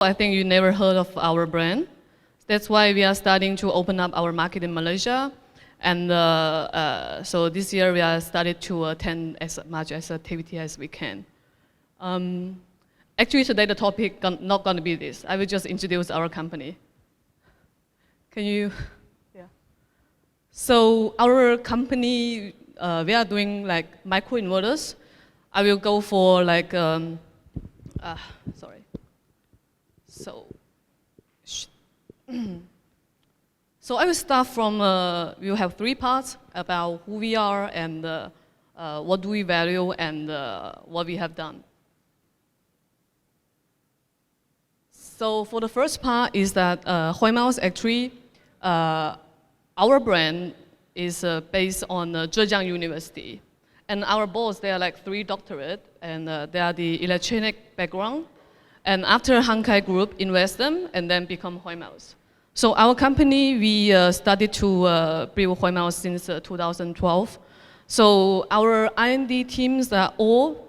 I think you never heard of our brand. That's why we are starting to open up our market in Malaysia. And so this year we are started to attend as much as activity as we can. Actually today the topic not going to be this. I will just introduce our company. Can you? Yeah. So our company, we are doing like microinverters. I will go for like, sorry. So I will start from, we'll have three parts about who we are and what do we value and what we have done. So for the first part is that Hoymiles actually, our brand is based on Zhejiang University. And our boss, they are like 3 doctorate and they are the electronic background. And after Hankai Group invest them and then become Hoymiles. So our company, we started to build Hoymiles since 2012. So our R&D teams are all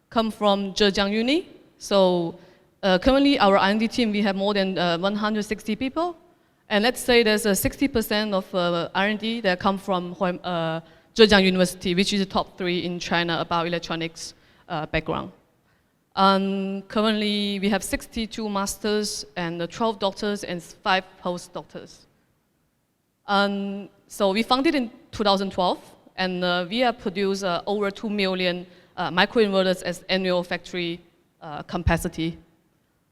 come from Zhejiang Uni. So currently our R&D team, we have more than 160 people. And let's say there's 60% of R&D that come from Zhejiang University, which is the top 3 in China about electronics background. Currently, we have 62 masters and 12 doctors and 5 postdoctors. So we founded in 2012, and we have produced over 2 million microinverters as annual factory capacity.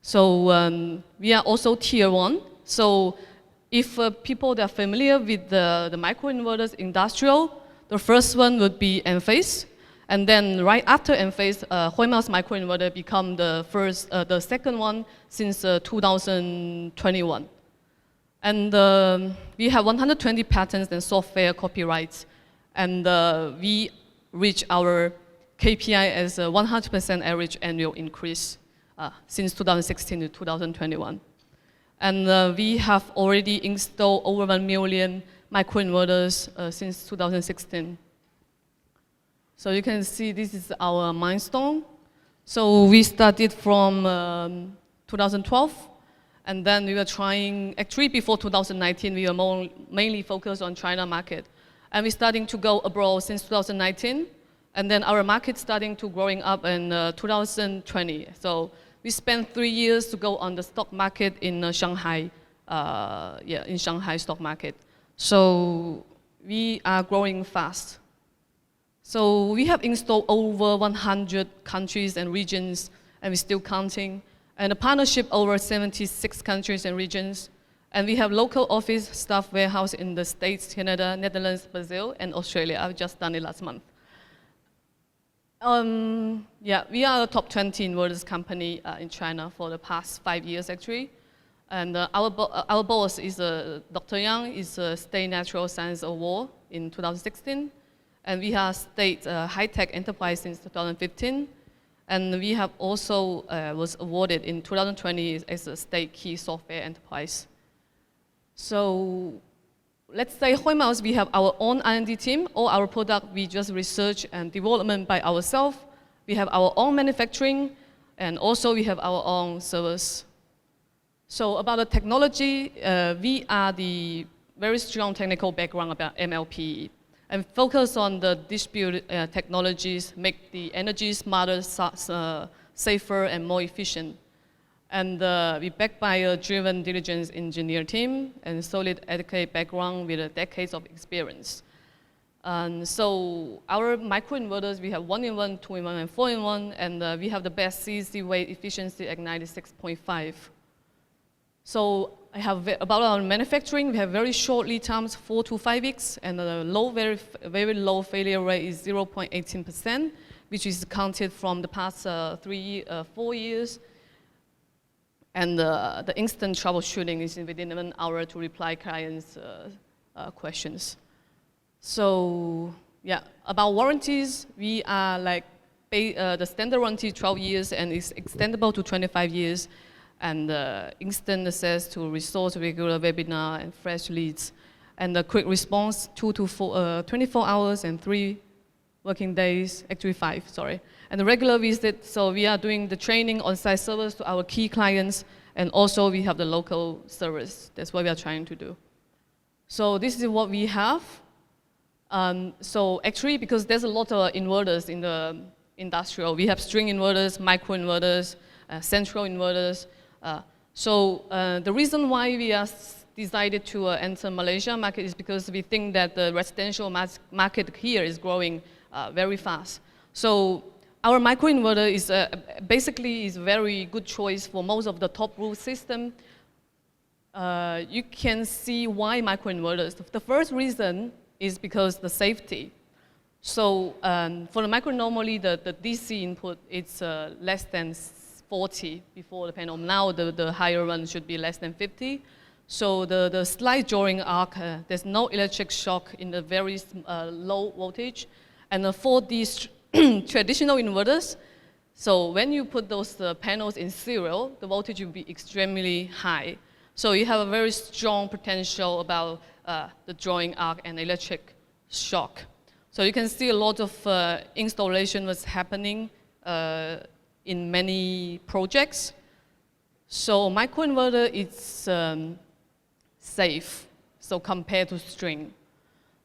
So we are also tier 1. So if people that are familiar with the microinverters industrial, the first one would be Enphase. And then right after Enphase, Hoymiles microinverter become the second one since 2021. And we have 120 patents and software copyrights. And we reach our KPI as a 100% average annual increase since 2016 to 2021. And we have already installed over 1 million microinverters since 2016. So you can see this is our milestone. So we started from 2012, and then we were trying, actually before 2019, we were mainly focused on China market. And we're starting to go abroad since 2019, and then our market starting to growing up in 2020. So we spent 3 years to go on the stock market in Shanghai, in Shanghai stock market. So we are growing fast. So we have installed over 100 countries and regions, and we're still counting. And a partnership over 76 countries and regions. And we have local office, staff, warehouse in the States, Canada, Netherlands, Brazil, and Australia. I've just done it last month. Yeah, we are a top 20 inverters company in China for the past 5 years, actually. And our boss is Dr. Yang, is a State Natural Science Award in 2016. And we have State High-Tech Enterprise since 2015. And we have also was awarded in 2020 as a State Key Software Enterprise. So let's say Hoymiles, we have our own R&D team. All our product, we just research and development by ourselves. We have our own manufacturing, and also we have our own service. So about the technology, we are the very strong technical background about MLPE. And focus on the distributed technologies, make the energy smarter, safer, and more efficient. And we backed by a driven diligence engineer team and solid educated background with decades of experience. And so our microinverters, we have 1-in-1, 2-in-1, and 4-in-1, and we have the best CEC weight efficiency at 96.5. So I have about our manufacturing, we have very short lead times, 4 to 5 weeks, and the very low failure rate is 0.18%, which is counted from the past 4 years. And the instant troubleshooting is within 1 hour to reply clients' questions. So yeah, about warranties, we are like, the standard warranty 12 years and is extendable to 25 years. And instant access to resource, regular webinar, and fresh leads. And the quick response, 24 hours and 3 working days, actually 5, sorry. And the regular visit, so we are doing the training on-site service to our key clients And also we have the local service. That's what we are trying to do. So this is what we have. So actually, because there's a lot of inverters in the industrial, we have string inverters, microinverters, central inverters. So the reason why we are decided to enter Malaysia market is because we think that the residential market here is growing very fast. So our microinverter is basically is a very good choice for most of the top roof system. You can see why microinverters. The first reason is because the safety. So for the micro, normally the DC input it's less than 40 before the panel. Now the higher one should be less than 50. So the slight drawing arc, there's no electric shock in the very low voltage. And for these traditional inverters, so when you put those panels in serial, the voltage will be extremely high. So you have a very strong potential about the drawing arc and electric shock. So you can see a lot of installation was happening in many projects. So microinverter is safe, so compared to string.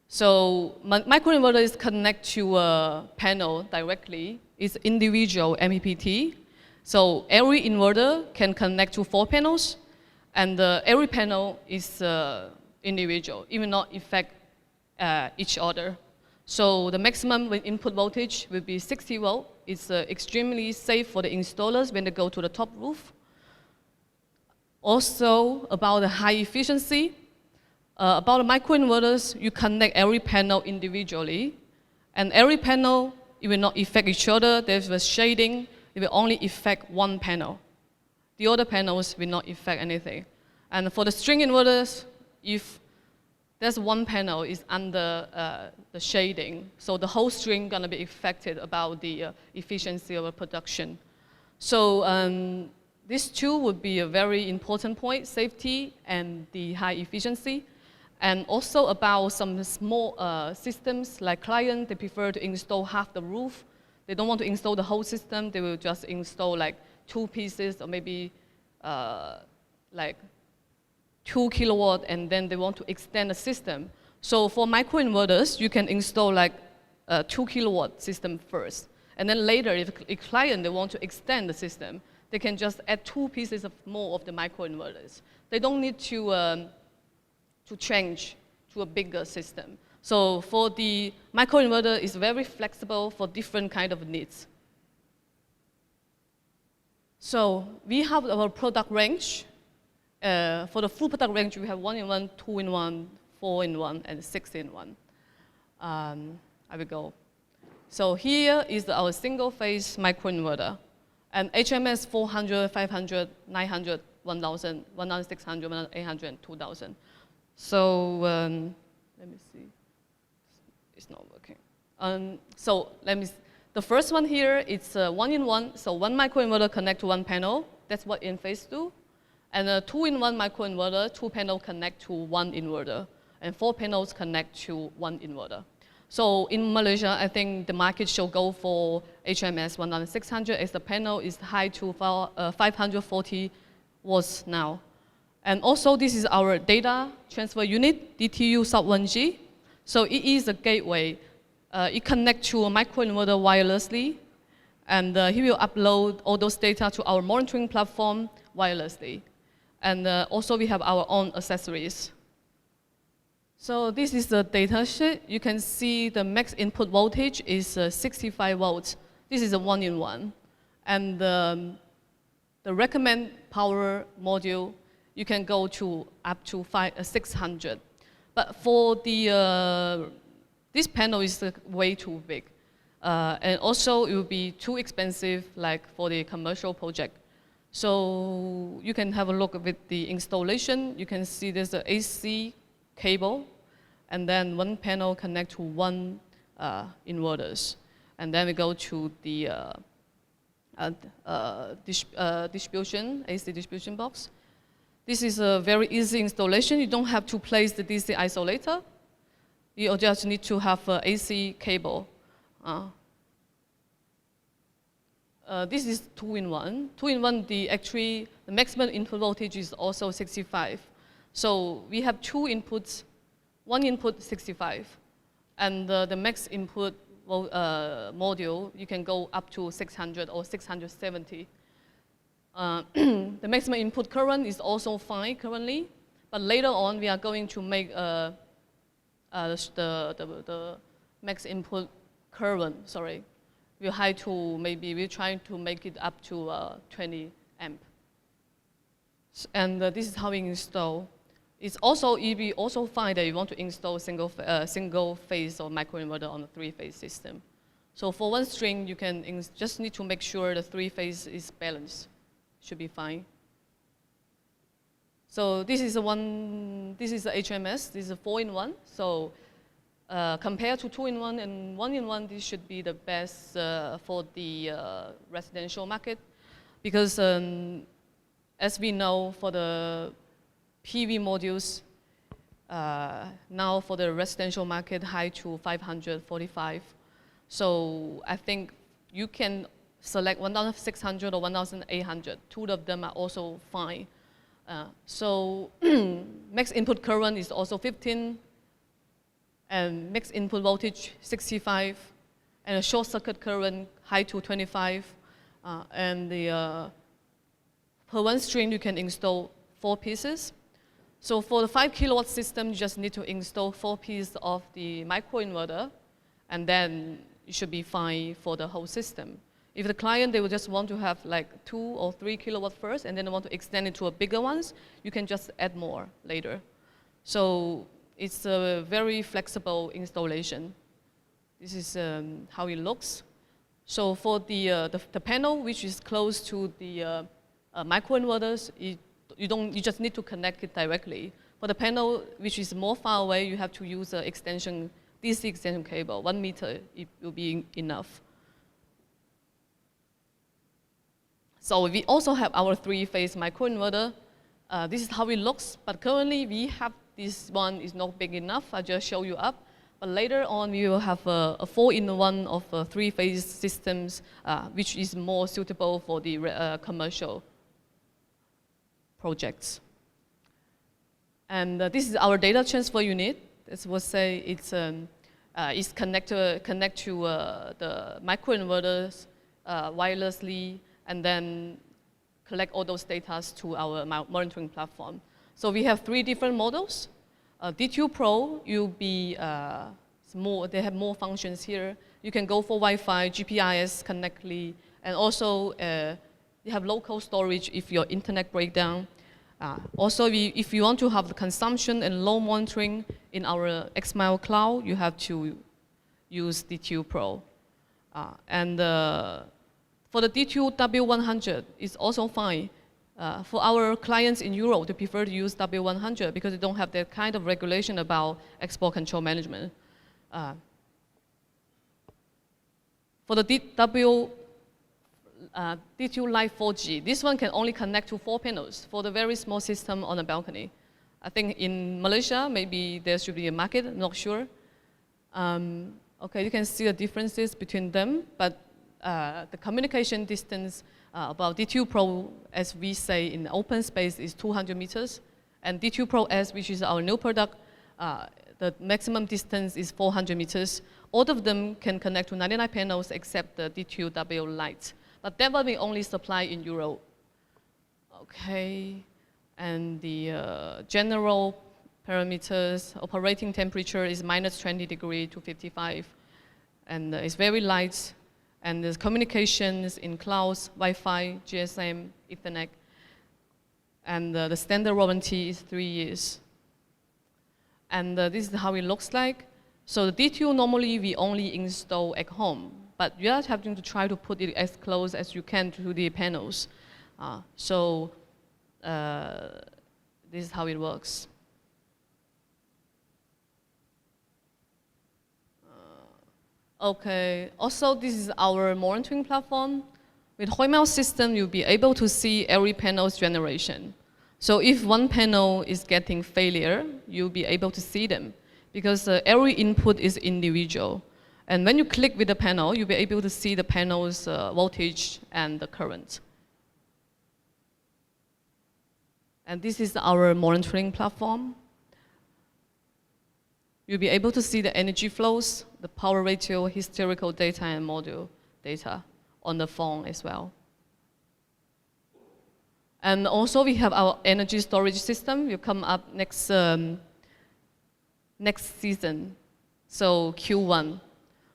So microinverter is connect to a panel directly. It's individual MPPT. So every inverter can connect to 4 panels, and every panel is individual, even not affect each other. So the maximum input voltage will be 60 volt. It's extremely safe for the installers when they go to the top roof. Also about the high efficiency, about the microinverters, you connect every panel individually, and every panel, it will not affect each other. There's a shading, it will only affect one panel. The other panels will not affect anything. And for the string inverters, if there's one panel is under the shading, so the whole string gonna be affected about the efficiency of a production. So these two would be a very important point, safety and the high efficiency. And also about some small systems like clients, they prefer to install half the roof. They don't want to install the whole system. They will just install like 2 pieces or maybe like 2 kilowatt, and then they want to extend the system. So for microinverters, you can install like a 2 kilowatt system first. And then later, if a client, they want to extend the system, they can just add 2 pieces of more of the microinverters. They don't need to change to a bigger system. So for the microinverter, it's very flexible for different kind of needs. So we have our product range. For the full product range, we have 1-in-1, 2-in-1, 4-in-1, and 6-in-1. I will go. So here is our single-phase microinverter. And HMS 400, 500, 900, 1,000, 1,600, 1,800, and 2,000. So let me see. It's not working. So the first one here, it's 1-in-1. So 1 microinverter connect to 1 panel. That's what in-phase do. And a 2-in-1 microinverter, 2 panels connect to 1 inverter. And 4 panels connect to 1 inverter. So in Malaysia, I think the market should go for HMS 1,600 as the panel is high to 540 watts now. And also this is our data transfer unit, DTU sub 1G. So it is a gateway. It connects to a microinverter wirelessly, and he will upload all those data to our monitoring platform wirelessly. And also we have our own accessories. So this is the data sheet. You can see the max input voltage is 65 volts. This is a 1-in-1. And the recommend power module, you can go to up to 600. But for the, this panel is way too big. And also it will be too expensive like for the commercial project. So you can have a look with the installation. You can see there's an AC cable, and then 1 panel connect to 1 inverters. And then we go to the distribution, AC distribution box. This is a very easy installation. You don't have to place the DC isolator. You just need to have an AC cable. This is 2-in-1. 2-in-1, the maximum input voltage is also 65. So we have two inputs, one input 65, and the max input module, you can go up to 600 or 670. The maximum input current is also fine currently, but later on we are going to make the max input current, we're high to we're trying to make it up to 20 amp. And this is how we install. It's also, if you also find that you want to install single phase or microinverter on a 3-phase system. So for one string, you can just need to make sure the 3-phase is balanced. Should be fine. So this is the HMS. This is a 4-in-1. So compared to 2-in-1 and 1-in-1, this should be the best for the residential market, because as we know, for the PV modules, now for the residential market, high to 545. So I think you can select 1,600 or 1,800. Two of them are also fine. So max input current is also 15, and max input voltage 65, and a short circuit current high to 25, and the per one string you can install 4 pieces. So for the 5 kilowatt system, you just need to install 4 pieces of the microinverter, and then it should be fine for the whole system. If the client, they will just want to have like 2 or 3 kilowatt first, and then they want to extend it to a bigger ones, you can just add more later. So it's a very flexible installation. This is how it looks. So for the panel, which is close to the microinverters, you just need to connect it directly. For the panel, which is more far away, you have to use an extension, DC extension cable. 1 meter, it will be enough. So we also have our 3-phase microinverter. This is how it looks, but currently we have this one is not big enough. I just show you up. But later on, we will have a 4-in-1 of 3-phase systems, which is more suitable for the commercial projects. And this is our data transfer unit. As we'll say, it's connect to the microinverters wirelessly, and then collect all those data to our monitoring platform. So we have 3 different models. D2 Pro, they have more functions here. You can go for Wi-Fi, GPRS connectly, and also you have local storage if your internet breakdown. Also, if you want to have the consumption and load monitoring in our Xmile cloud, you have to use D2 Pro. For the D2 W100, it's also fine. For our clients in Europe, they prefer to use W100 because they don't have that kind of regulation about export control management. For the D2 Lite 4G, this one can only connect to 4 panels for the very small system on a balcony. I think in Malaysia, maybe there should be a market, I'm not sure. Okay, you can see the differences between them, but the communication distance about D2 Pro, as we say in open space, is 200 meters. And D2 Pro S, which is our new product, the maximum distance is 400 meters. All of them can connect to 99 panels except the D2W Lite. But that will be only supplied in Europe. Okay, and the general parameters, operating temperature is minus 20 degrees to 55. And it's very light. And there's communications in clouds, Wi-Fi, GSM, Ethernet. And the standard warranty is 3 years. And this is how it looks like. So the D2 normally we only install at home, but you are having to try to put it as close as you can to the panels. This is how it works. Okay, also this is our monitoring platform. With Hoymiles system, you'll be able to see every panel's generation. So if one panel is getting failure, you'll be able to see them because every input is individual. And when you click with the panel, you'll be able to see the panel's voltage and the current. And this is our monitoring platform. You'll be able to see the energy flows, the power ratio, historical data, and module data on the phone as well. And also we have our energy storage system will come up next season, so Q1.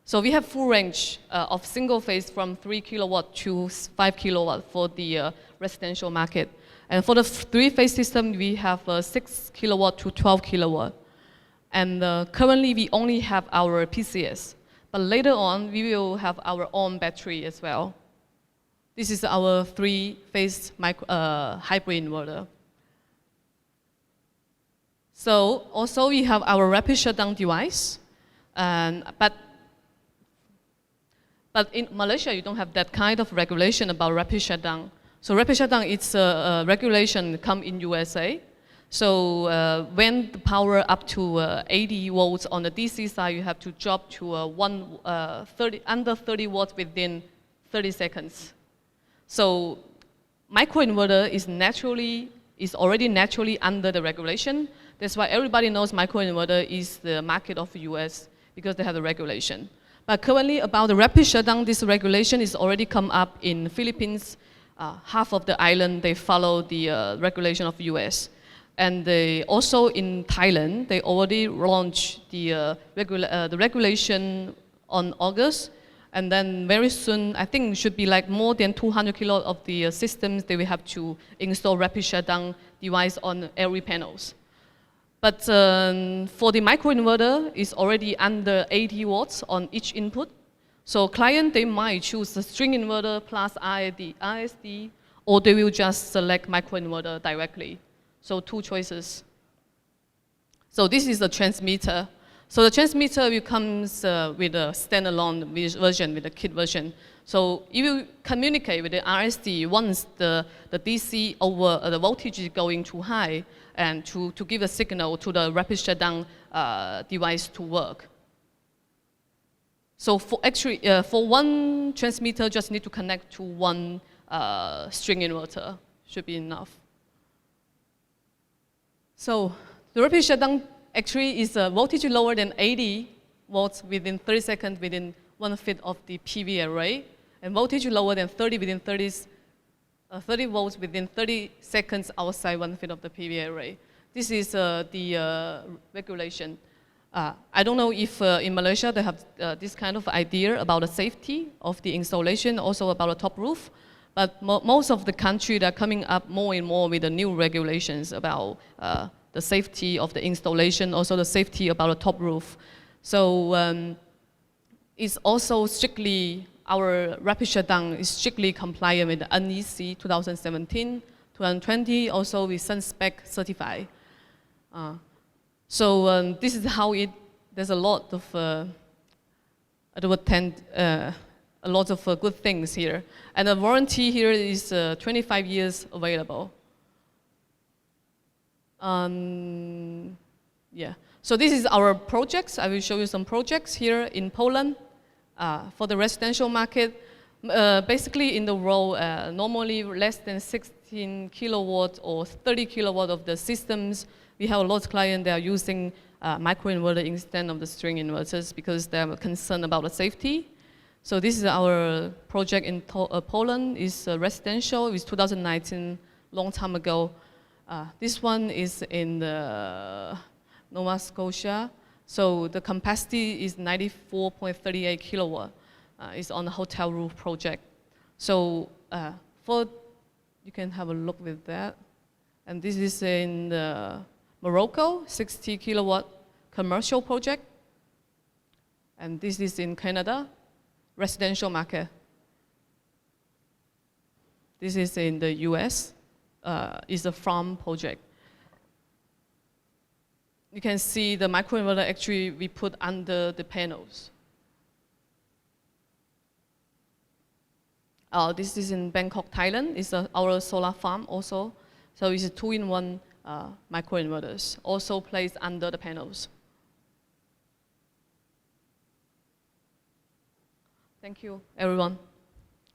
So we have full range of single phase from 3 kilowatt to 5 kilowatt for the residential market. And for the three-phase system, we have 6 kilowatt to 12 kilowatt. And currently, we only have our PCS. But later on, we will have our own battery as well. This is our three-phase hybrid inverter. So also, we have our rapid shutdown device. But in Malaysia, you don't have that kind of regulation about rapid shutdown. So rapid shutdown, it's a regulation come in USA. So when the power up to 80 volts on the DC side, you have to drop to under 30 watts within 30 seconds. So microinverter is already naturally under the regulation. That's why everybody knows microinverter is the market of the US because they have the regulation. But currently about the rapid shutdown, this regulation is already come up in Philippines. Half of the island, they follow the regulation of US. And they also in Thailand, they already launched the regulation on August. And then very soon, I think it should be like more than 200 kilowatt of the systems, they will have to install rapid shutdown device on every panels. But for the microinverter, it's already under 80 watts on each input. So client, they might choose the string inverter plus ISD, or they will just select microinverter directly. So two choices. So this is the transmitter. So the transmitter will comes with a standalone version, with a kit version. So it will communicate with the RSD once the DC over the voltage is going too high, and to give a signal to the rapid shutdown device to work. So for one transmitter, just need to connect to one string inverter, should be enough. So the rapid shutdown actually is a voltage lower than 80 volts within 30 seconds within 1 feet of the PV array, and voltage lower than 30 volts within 30 seconds outside 1 feet of the PV array. This is the regulation. I don't know if in Malaysia they have this kind of idea about the safety of the installation, also about the top roof. But most of the countries are coming up more and more with the new regulations about the safety of the installation, also the safety about the top roof. So it's also strictly, our rapid shutdown is strictly compliant with the NEC 2017, 2020, also with SunSpec certified. So this is how there's a lot of, a lot of good things here. And the warranty here is 25 years available. Yeah. So this is our projects. I will show you some projects here in Poland for the residential market. Basically in the world, normally less than 16 kilowatt or 30 kilowatt of the systems. We have a lot of clients that are using microinverter instead of the string inverters because they're concerned about the safety. So this is our project in Poland. It's residential. It's 2019, long time ago. This one is in Nova Scotia. So the capacity is 94.38 kilowatt. It's on the hotel roof project. So you can have a look with that. And this is in Morocco, 60 kilowatt commercial project. And this is in Canada, residential market. This is in the US, is a farm project. You can see the microinverter actually we put under the panels. This is in Bangkok, Thailand. It's our solar farm also. So it's a 2-in-1 microinverters, also placed under the panels. Thank you, everyone.